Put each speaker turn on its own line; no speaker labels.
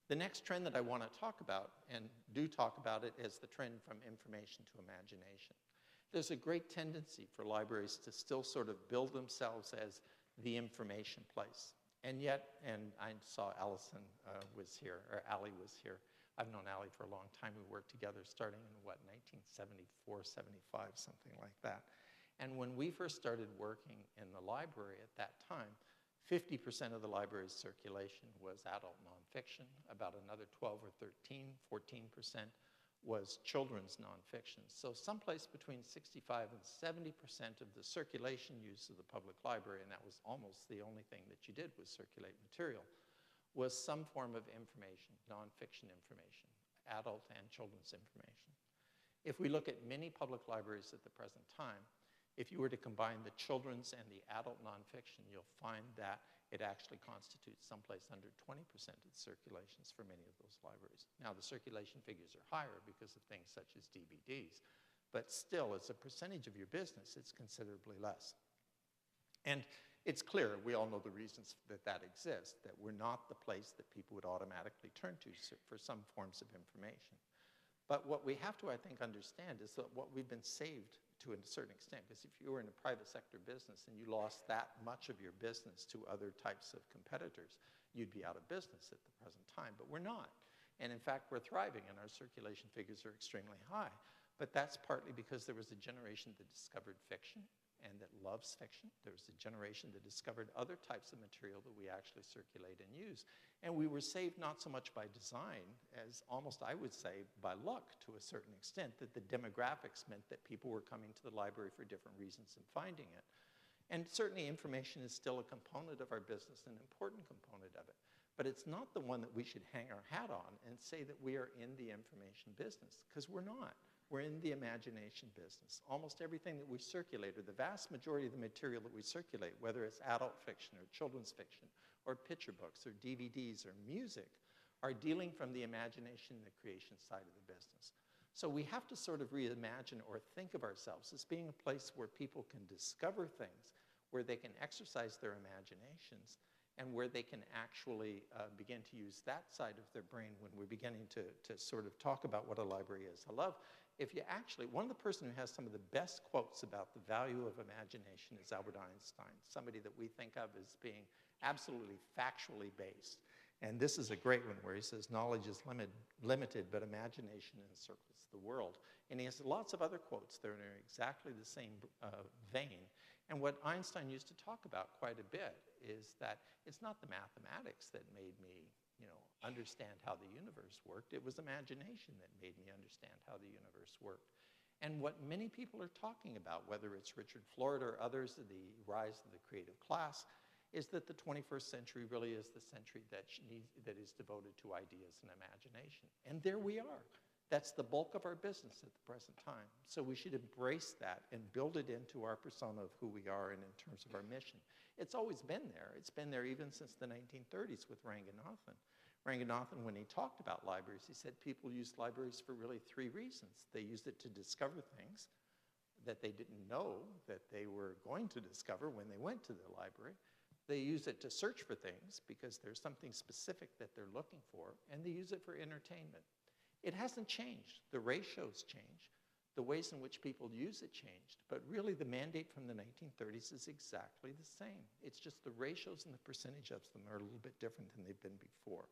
The next trend that I want to talk about, and do talk about it, is the trend from information to imagination. There's a great tendency for libraries to still sort of build themselves as the information place. And yet, and I saw Allison was here, or Allie was here. I've known Allie for a long time. We worked together starting in, what, 1974, 75, something like that. And when we first started working in the library at that time, 50% of the library's circulation was adult nonfiction. About another 12 or 13, 14% was children's nonfiction. So someplace between 65 and 70% of the circulation use of the public library, and that was almost the only thing that you did was circulate material, was some form of information, nonfiction information, adult and children's information. If we look at many public libraries at the present time, if you were to combine the children's and the adult nonfiction, you'll find that it actually constitutes someplace under 20% of the circulations for many of those libraries. Now, the circulation figures are higher because of things such as DVDs, but still, as a percentage of your business, it's considerably less. And it's clear, we all know the reasons that that exists, that we're not the place that people would automatically turn to for some forms of information. But what we have to, I think, understand is that what we've been saved to a certain extent, because if you were in a private sector business and you lost that much of your business to other types of competitors, you'd be out of business at the present time, but we're not. And in fact, we're thriving and our circulation figures are extremely high. But that's partly because there was a generation that discovered fiction and that loves fiction. There was a generation that discovered other types of material that we actually circulate and use. And we were saved not so much by design as almost, I would say, by luck to a certain extent, that the demographics meant that people were coming to the library for different reasons and finding it. And certainly information is still a component of our business, an important component of it. But it's not the one that we should hang our hat on and say that we are in the information business, because we're not. We're in the imagination business. Almost everything that we circulate, or the vast majority of the material that we circulate, whether it's adult fiction or children's fiction or picture books or DVDs or music, are dealing from the imagination and the creation side of the business. So we have to sort of reimagine or think of ourselves as being a place where people can discover things, where they can exercise their imaginations, and where they can actually begin to use that side of their brain when we're beginning to sort of talk about what a library is. I love, if you actually, one of the person who has some of the best quotes about the value of imagination is Albert Einstein, somebody that we think of as being absolutely factually based. And this is a great one where he says, knowledge is limited, but imagination encircles the world. And he has lots of other quotes that are in exactly the same vein. And what Einstein used to talk about quite a bit is that it's not the mathematics that made me, understand how the universe worked. It was imagination that made me understand how the universe worked. And what many people are talking about, whether it's Richard Florida or others, the rise of the creative class, is that the 21st century really is the century that is devoted to ideas and imagination. And there we are. That's the bulk of our business at the present time. So we should embrace that and build it into our persona of who we are and in terms of our mission. It's always been there. It's been there even since the 1930s with Ranganathan. Ranganathan, when he talked about libraries, he said people used libraries for really three reasons. They used it to discover things that they didn't know that they were going to discover when they went to the library. They use it to search for things because there's something specific that they're looking for, and they use it for entertainment. It hasn't changed. The ratios change. The ways in which people use it changed. But really, the mandate from the 1930s is exactly the same. It's just the ratios and the percentage of them are a little bit different than they've been before.